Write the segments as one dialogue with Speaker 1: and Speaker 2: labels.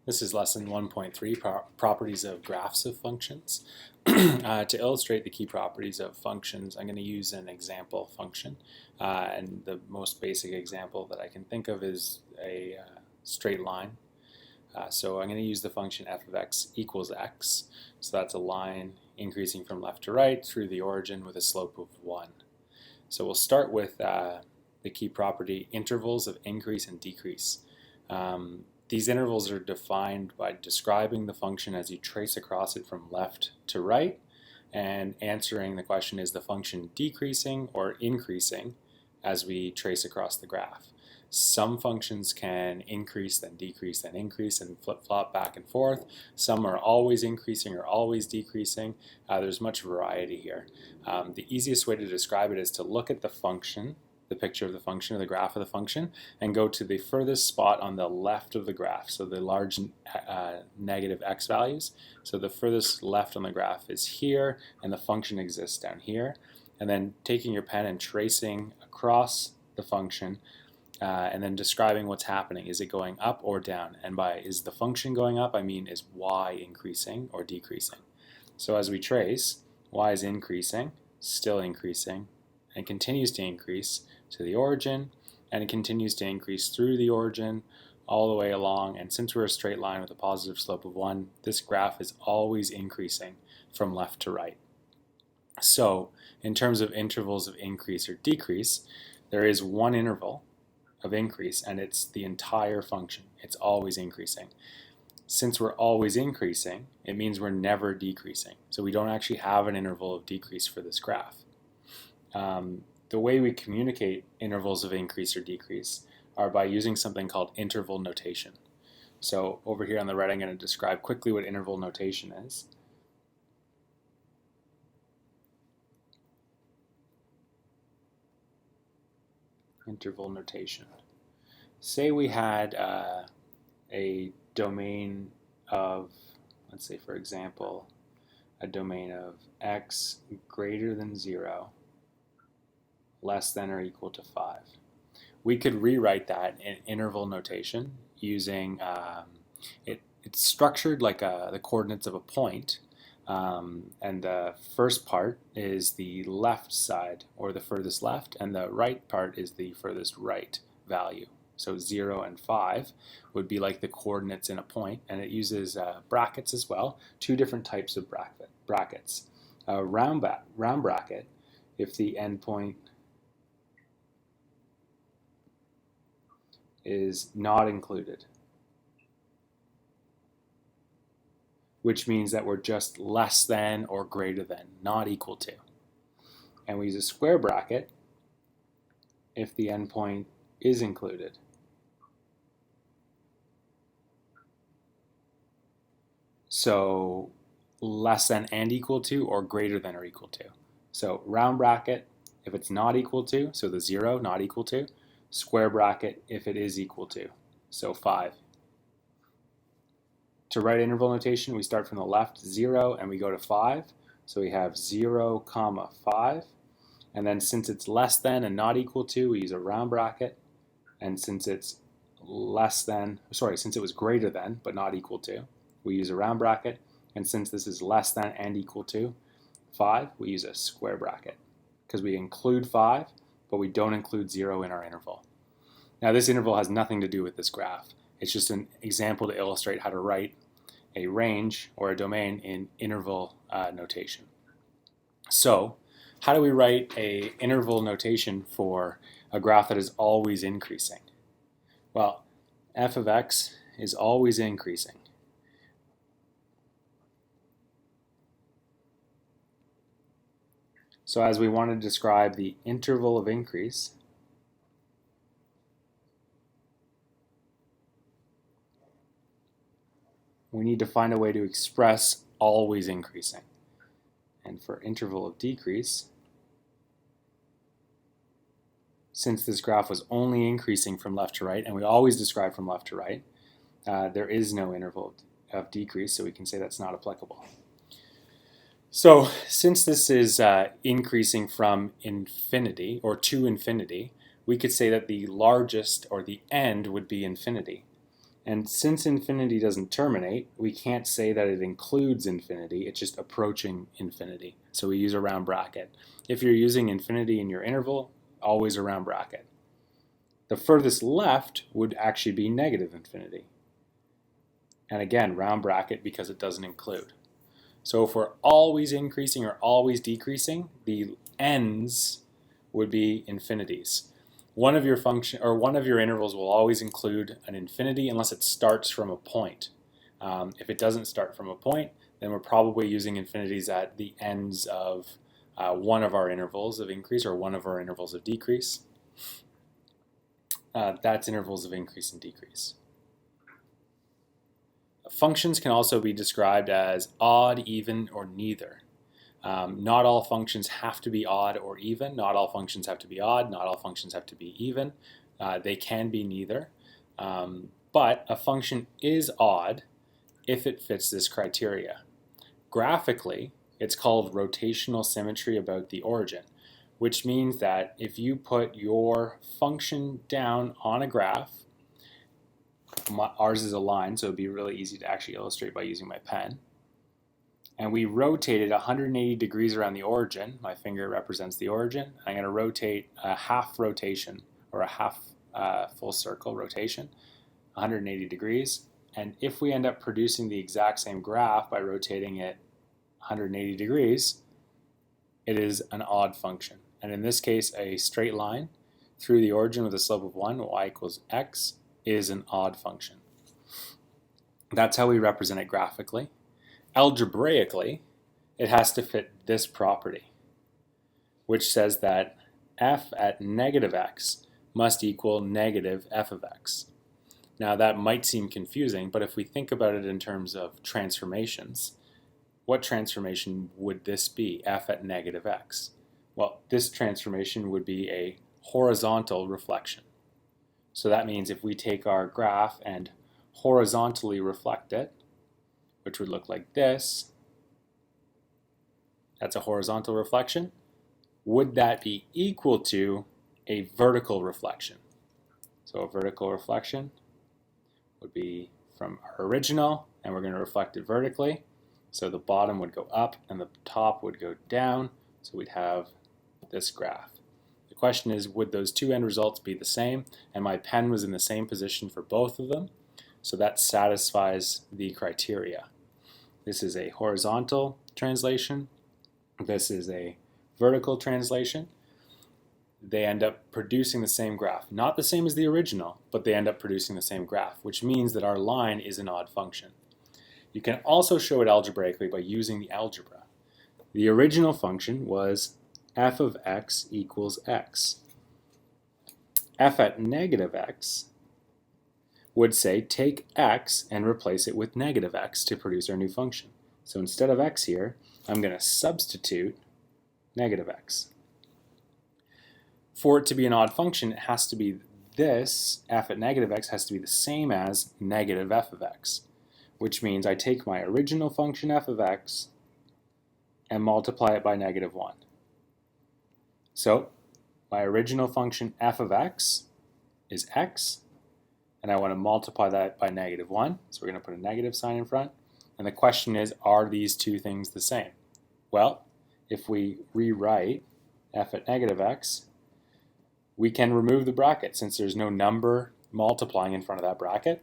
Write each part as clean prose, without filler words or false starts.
Speaker 1: This is lesson 1.3, properties of graphs of functions. To illustrate the key properties of functions, I'm going to use an example function. And the most basic example that I can think of is a straight line. So I'm going to use the function f of x equals x. So that's a line increasing from left to right through the origin with a slope of 1. So we'll start with the key property intervals of increase and decrease. These intervals are defined by describing the function as you trace across it from left to right and answering the question, is the function decreasing or increasing as we trace across the graph. Some functions can increase, then decrease, then increase, and flip-flop back and forth. Some are always increasing or always decreasing. There's much variety here. The easiest way to describe it is to look at the function, the picture of the function or the graph of the function, and go to the furthest spot on the left of the graph, so the large negative x values. So the furthest left on the graph is here, and the function exists down here. And then taking your pen and tracing across the function, and then describing what's happening. Is it going up or down? And by is the function going up, I mean is y increasing or decreasing? So as we trace, y is increasing, still increasing, and continues to increase to the origin, and it continues to increase through the origin all the way along. And since we're a straight line with a positive slope of 1, this graph is always increasing from left to right. So in terms of intervals of increase or decrease, there is one interval of increase, and it's the entire function. It's always increasing. Since we're always increasing, it means we're never decreasing. So we don't actually have an interval of decrease for this graph. The way we communicate intervals of increase or decrease are by using something called interval notation. So over here on the right, I'm going to describe quickly what interval notation is. Interval notation. Say we had a domain of, let's say for example, a domain of x greater than 0, less than or equal to 5. We could rewrite that in interval notation using, it's structured like the coordinates of a point, and the first part is the left side, or the furthest left, and the right part is the furthest right value. So 0 and 5 would be like the coordinates in a point, and it uses brackets as well, two different types of brackets. A round bracket, if the endpoint is not included, which means that we're just less than or greater than, not equal to. And we use a square bracket if the endpoint is included. So less than and equal to, or greater than or equal to. So round bracket if it's not equal to, so the 0 not equal to. Square bracket if it is equal to, so 5. To write interval notation, we start from the left, 0, and we go to 5. So we have 0, 5. And then since it's less than and not equal to, we use a round bracket. And since it's since it was greater than but not equal to, we use a round bracket. And since this is less than and equal to 5, we use a square bracket, because we include 5, but we don't include 0 in our interval. Now this interval has nothing to do with this graph. It's just an example to illustrate how to write a range or a domain in interval notation. So how do we write an interval notation for a graph that is always increasing? Well, f of x is always increasing. So as we want to describe the interval of increase, we need to find a way to express always increasing. And for interval of decrease, since this graph was only increasing from left to right, and we always describe from left to right, there is no interval of decrease, so we can say that's not applicable. So since this is increasing from infinity or to infinity, we could say that the largest or the end would be infinity. And since infinity doesn't terminate, we can't say that it includes infinity, it's just approaching infinity. So we use a round bracket. If you're using infinity in your interval, always a round bracket. The furthest left would actually be negative infinity. And again, round bracket because it doesn't include. So if we're always increasing or always decreasing, the ends would be infinities. One of your intervals will always include an infinity unless it starts from a point. If it doesn't start from a point, then we're probably using infinities at the ends of one of our intervals of increase or one of our intervals of decrease. That's intervals of increase and decrease. Functions can also be described as odd, even, or neither. Not all functions have to be odd or even. Not all functions have to be odd. Not all functions have to be even. They can be neither. But a function is odd if it fits this criteria. Graphically, it's called rotational symmetry about the origin, which means that if you put your function down on a graph, ours is a line, so it'd be really easy to actually illustrate by using my pen. And we rotated 180 degrees around the origin. My finger represents the origin. I'm going to rotate a half rotation or a half full circle rotation, 180 degrees. And if we end up producing the exact same graph by rotating it 180 degrees, it is an odd function. And in this case, a straight line through the origin with a slope of 1, y equals x, is an odd function. That's how we represent it graphically. Algebraically, it has to fit this property, which says that f at negative x must equal negative f of x. Now that might seem confusing, but if we think about it in terms of transformations, what transformation would this be, f at negative x? Well, this transformation would be a horizontal reflection. So that means if we take our graph and horizontally reflect it, which would look like this, that's a horizontal reflection, would that be equal to a vertical reflection? So a vertical reflection would be from our original, and we're going to reflect it vertically. So the bottom would go up and the top would go down, so we'd have this graph. The question is, would those two end results be the same? And my pen was in the same position for both of them, so that satisfies the criteria. This is a horizontal translation. This is a vertical translation. They end up producing the same graph. Not the same as the original, but they end up producing the same graph, which means that our line is an odd function. You can also show it algebraically by using the algebra. The original function was f of x equals x. F at negative x would say take x and replace it with negative x to produce our new function. So instead of x here, I'm going to substitute negative x. For it to be an odd function, it has to be this, f at negative x has to be the same as negative f of x, which means I take my original function f of x and multiply it by negative 1. So my original function f of x is x, and I want to multiply that by negative 1, so we're going to put a negative sign in front. And the question is, are these two things the same? Well, if we rewrite f at negative x, we can remove the bracket. Since there's no number multiplying in front of that bracket,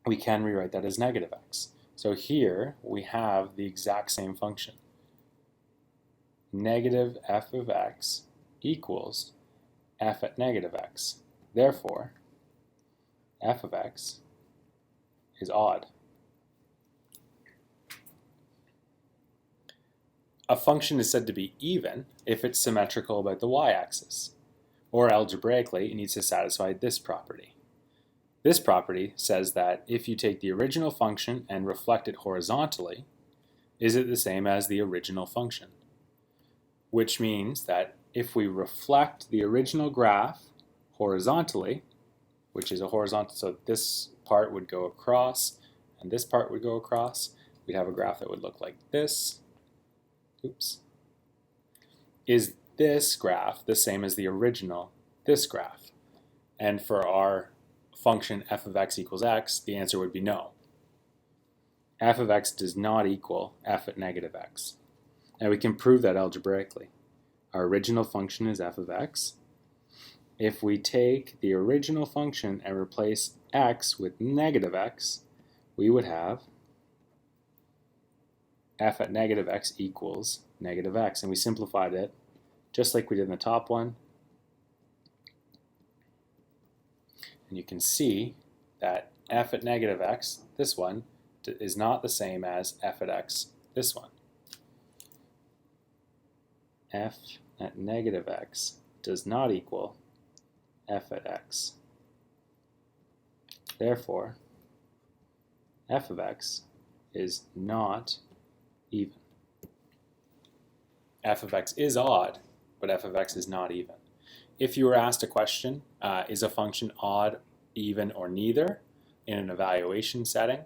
Speaker 1: we can rewrite that as negative x. So here we have the exact same function. Negative f of x equals f at negative x. Therefore, f of x is odd. A function is said to be even if it's symmetrical about the y-axis, or algebraically, it needs to satisfy this property. This property says that if you take the original function and reflect it horizontally, is it the same as the original function? Which means that if we reflect the original graph horizontally, which is a horizontal, so this part would go across and this part would go across, we'd have a graph that would look like this. Oops. Is this graph the same as the original, this graph? And for our function f of x equals x, the answer would be no. F of x does not equal f at negative x. And we can prove that algebraically. Our original function is f of x. If we take the original function and replace x with negative x, we would have f at negative x equals negative x. And we simplified it just like we did in the top one. And you can see that f at negative x, this one, is not the same as f at x, this one. F at negative x does not equal f at x. Therefore, f of x is not even. F of x is odd, but f of x is not even. If you were asked a question, is a function odd, even, or neither, in an evaluation setting,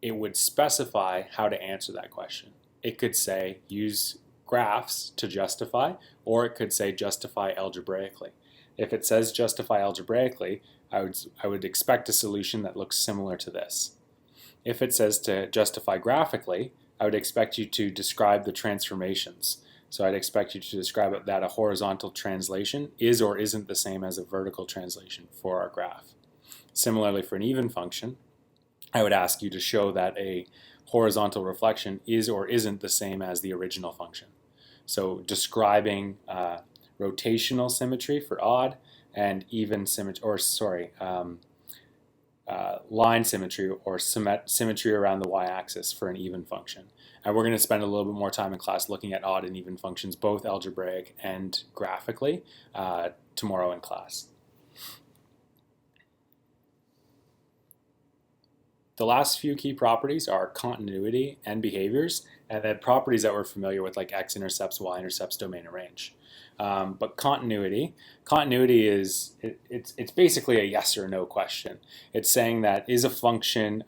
Speaker 1: it would specify how to answer that question. It could say use graphs to justify, or it could say justify algebraically. If it says justify algebraically, I would expect a solution that looks similar to this. If it says to justify graphically, I would expect you to describe the transformations. So I'd expect you to describe that a horizontal translation is or isn't the same as a vertical translation for our graph. Similarly, for an even function, I would ask you to show that a horizontal reflection is or isn't the same as the original function. So describing rotational symmetry for odd and even symmetry, or line symmetry or symmetry around the y-axis for an even function. And we're going to spend a little bit more time in class looking at odd and even functions, both algebraic and graphically, tomorrow in class. The last few key properties are continuity and behaviors, and then properties that we're familiar with like x-intercepts, y-intercepts, domain, and range. But continuity is, it's basically a yes or no question. It's saying that is a function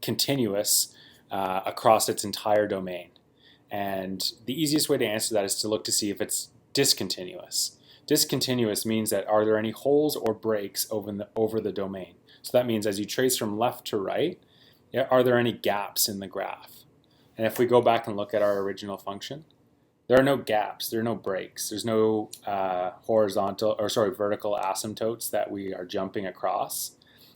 Speaker 1: continuous across its entire domain. And the easiest way to answer that is to look to see if it's discontinuous. Discontinuous means that are there any holes or breaks over the domain? So that means as you trace from left to right, are there any gaps in the graph? And if we go back and look at our original function, there are no gaps, there are no breaks, there's no vertical asymptotes that we are jumping across.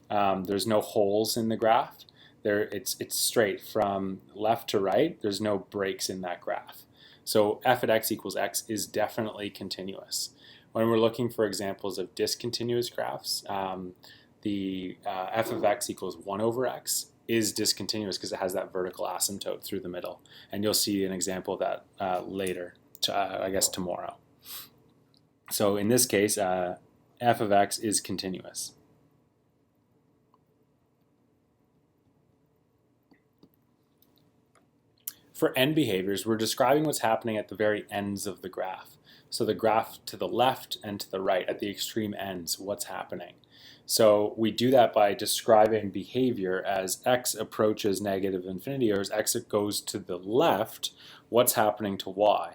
Speaker 1: There's no holes in the graph. It's straight from left to right. There's no breaks in that graph. So f at x equals x is definitely continuous. When we're looking for examples of discontinuous graphs, the f of x equals 1 over x is discontinuous because it has that vertical asymptote through the middle. And you'll see an example of that later, I guess tomorrow. So in this case, f of x is continuous. For end behaviors, we're describing what's happening at the very ends of the graph. So the graph to the left and to the right, at the extreme ends, what's happening. So we do that by describing behavior as x approaches negative infinity, or as x goes to the left, what's happening to y?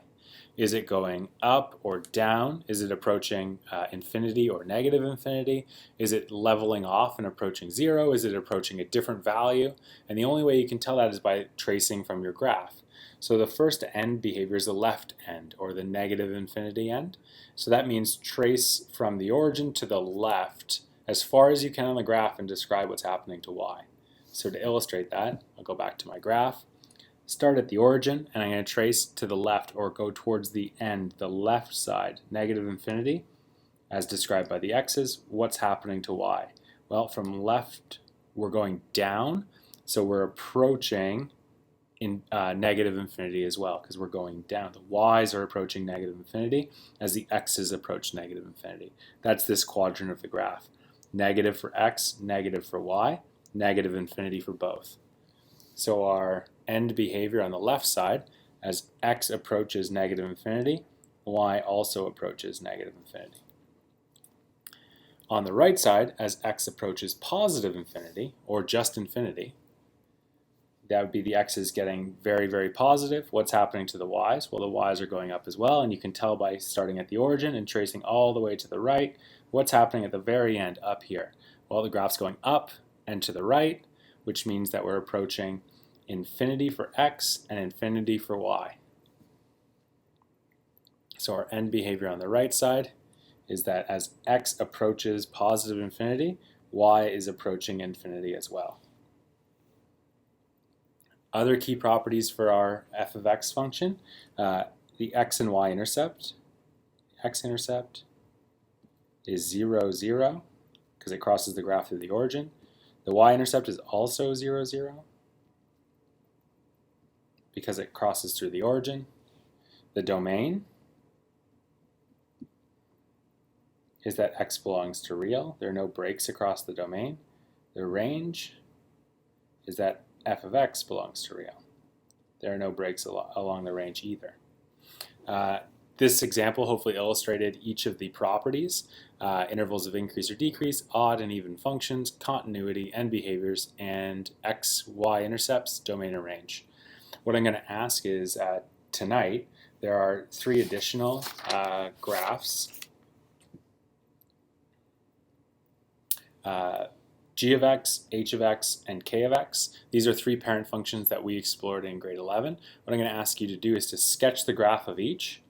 Speaker 1: Is it going up or down? Is it approaching infinity or negative infinity? Is it leveling off and approaching 0? Is it approaching a different value? And the only way you can tell that is by tracing from your graph. So the first end behavior is the left end, or the negative infinity end. So that means trace from the origin to the left as far as you can on the graph and describe what's happening to y. So to illustrate that, I'll go back to my graph, start at the origin, and I'm going to trace to the left, or go towards the end, the left side, negative infinity, as described by the x's. What's happening to y? Well, from left, we're going down, so we're approaching in negative infinity as well, because we're going down. The y's are approaching negative infinity as the x's approach negative infinity. That's this quadrant of the graph. Negative for x, negative for y, negative infinity for both. So our end behavior on the left side, as x approaches negative infinity, y also approaches negative infinity. On the right side, as x approaches positive infinity, or just infinity, that would be the x's getting very, very positive. What's happening to the y's? Well, the y's are going up as well, and you can tell by starting at the origin and tracing all the way to the right what's happening at the very end up here. Well, the graph's going up and to the right, which means that we're approaching infinity for x and infinity for y. So our end behavior on the right side is that as x approaches positive infinity, y is approaching infinity as well. Other key properties for our f of x function, the x and y intercept. X-intercept is 0, 0, because it crosses the graph through the origin. The y-intercept is also 0, 0, because it crosses through the origin. The domain is that x belongs to real. There are no breaks across the domain. The range is that f of x belongs to real. There are no breaks along the range either. This example hopefully illustrated each of the properties, intervals of increase or decrease, odd and even functions, continuity, end behaviors, and x, y intercepts, domain and range. What I'm going to ask is tonight there are 3 additional graphs. G of x, h of x, and k of x. These are 3 parent functions that we explored in grade 11. What I'm going to ask you to do is to sketch the graph of each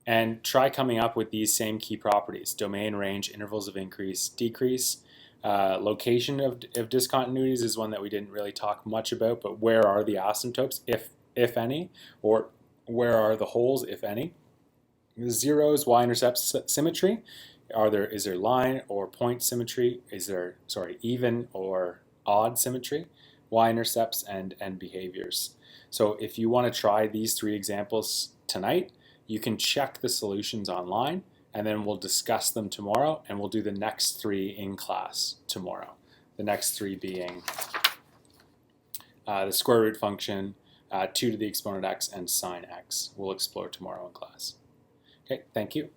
Speaker 1: and try coming up with these same key properties: domain, range, intervals of increase, decrease. Location of discontinuities is one that we didn't really talk much about, but where are the asymptotes, if any, or where are the holes, if any? Zeros, y-intercept symmetry. Is there line or point symmetry? Is there, even or odd symmetry? Y-intercepts and end behaviors. So if you want to try these 3 examples tonight, you can check the solutions online, and then we'll discuss them tomorrow, and we'll do the next 3 in class tomorrow. The next 3 being the square root function, 2 to the exponent x, and sine x. We'll explore tomorrow in class. Okay, thank you.